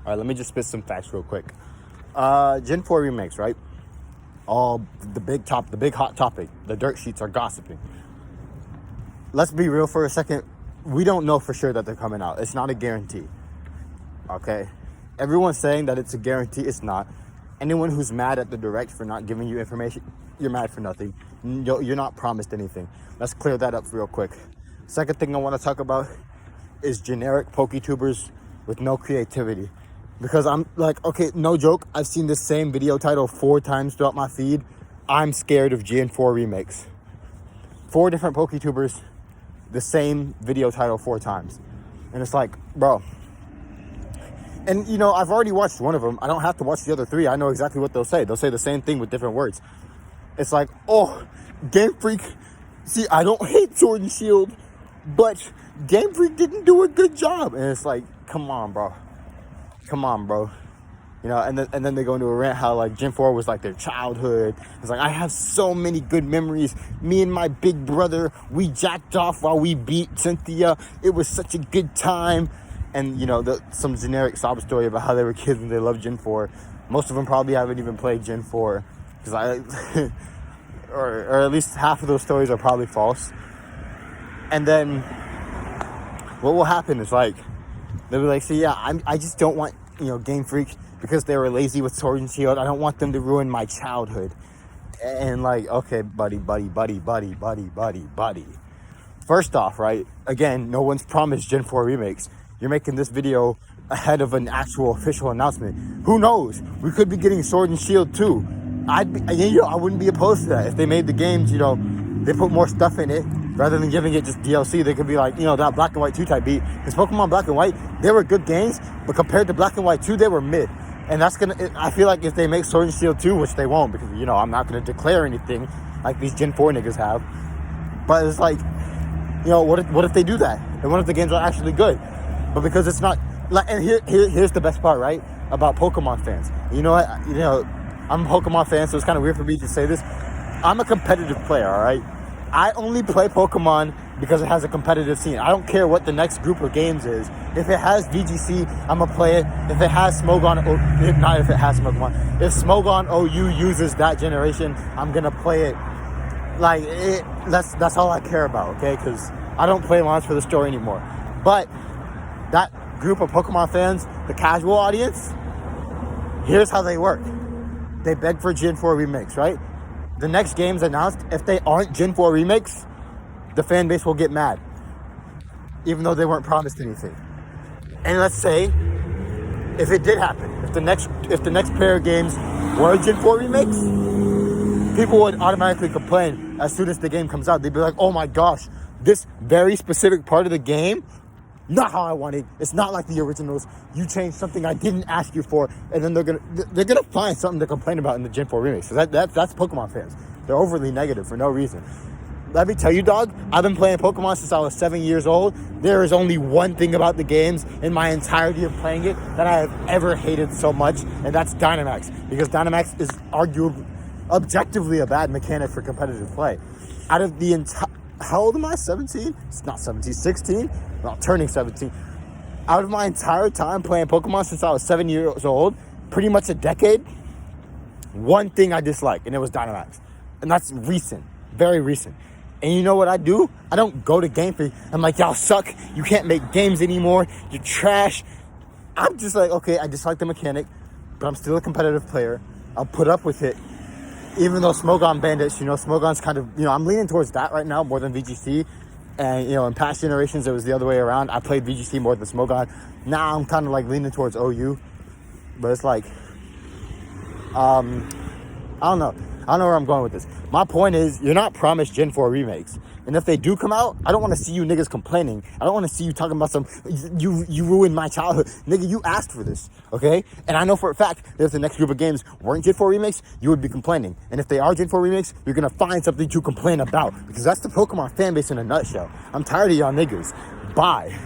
All right, let me just spit some facts real quick. Gen 4 remakes, right? All the big hot topic. The dirt sheets are gossiping. Let's be real for a second. We don't know for sure that they're coming out. It's not a guarantee. Okay? Everyone's saying that it's a guarantee. It's not. Anyone who's mad at the direct for not giving you information, you're mad for nothing. You're not promised anything. Let's clear that up real quick. Second thing I want to talk about is generic PokeTubers with no creativity. Because I'm like, okay, no joke, I've seen the same video title 4 times throughout my feed. I'm scared of Gen 4 remakes. 4 different PokeTubers, the same video title 4 times. And it's like, bro. And, you know, I've already watched one of them. I don't have to watch the other 3. I know exactly what they'll say. They'll say the same thing with different words. It's like, oh, Game Freak. See, I don't hate Sword and Shield, but Game Freak didn't do a good job. And it's like, come on, bro. Come on, bro. You know, and then they go into a rant how, like, Gen 4 was, like, their childhood. It's like, I have so many good memories. Me and my big brother, we jacked off while we beat Cynthia. It was such a good time. And, you know, some generic sob story about how they were kids and they loved Gen 4. Most of them probably haven't even played Gen 4. Because or at least half of those stories are probably false. And then what will happen is, like, they'll be like, so yeah, I just don't want, you know, Game Freak, because they were lazy with Sword and Shield, I don't want them to ruin my childhood. And like, okay, buddy. First off, right, again, no one's promised Gen 4 remakes. You're making this video ahead of an actual official announcement. Who knows? We could be getting Sword and Shield too. I wouldn't be opposed to that. If they made the games, you know, they put more stuff in it, rather than giving it just DLC, they could be like, you know, that Black and White 2 type beat. Because Pokemon Black and White, they were good games, but compared to Black and White 2, they were mid. And I feel like if they make Sword and Shield 2, which they won't, because, you know, I'm not going to declare anything like these Gen 4 niggas have. But it's like, you know, what if they do that? And what if the games are actually good? But because it's not, like, and here's the best part, right? About Pokemon fans. You know what? You know, I'm a Pokemon fan, so it's kind of weird for me to say this. I'm a competitive player, all right? I only play Pokemon because it has a competitive scene. I don't care what the next group of games is. If it has VGC, I'm going to play it. If it has Smogon, not if it has Smogon. If Smogon OU uses that generation, I'm going to play it. Like, that's all I care about, okay? Because I don't play launch for the story anymore. But that group of Pokemon fans, the casual audience, here's how they work. They beg for Gen 4 remakes, right? The next games announced, if they aren't Gen 4 remakes, the fan base will get mad, even though they weren't promised anything. And let's say, if it did happen, if the next pair of games were Gen 4 remakes, people would automatically complain as soon as the game comes out. They'd be like, oh my gosh, this very specific part of the game, not how I wanted. It's not like the originals. You changed something I didn't ask you for, and then they're gonna find something to complain about in the Gen 4 remakes. So that's Pokemon fans. They're overly negative for no reason. Let me tell you, dog, I've been playing Pokemon since I was 7 years old. There is only one thing about the games in my entirety of playing it that I have ever hated so much, and that's Dynamax. Because Dynamax is arguably, objectively a bad mechanic for competitive play. Out of the entire... How old am I? 17? It's not 17, 16? Well, turning 17. Out of my entire time playing Pokemon since I was 7 years old, pretty much a decade, one thing I dislike, and it was Dynamax. And that's recent. Very recent. And you know what I do? I don't go to Game Freak. I'm like, y'all suck. You can't make games anymore. You're trash. I'm just like, okay, I dislike the mechanic, but I'm still a competitive player. I'll put up with it. Even though Smogon Bandits, you know, Smogon's kind of, you know, I'm leaning towards that right now more than VGC. And, you know, in past generations, it was the other way around. I played VGC more than Smogon. Now I'm kind of like leaning towards OU. But it's like, I don't know. I don't know where I'm going with this. My point is, you're not promised Gen 4 remakes. And if they do come out, I don't want to see you niggas complaining. I don't want to see you talking about you ruined my childhood. Nigga, you asked for this, okay? And I know for a fact that if the next group of games weren't Gen 4 remakes, you would be complaining. And if they are Gen 4 remakes, you're going to find something to complain about. Because that's the Pokemon fan base in a nutshell. I'm tired of y'all niggas. Bye.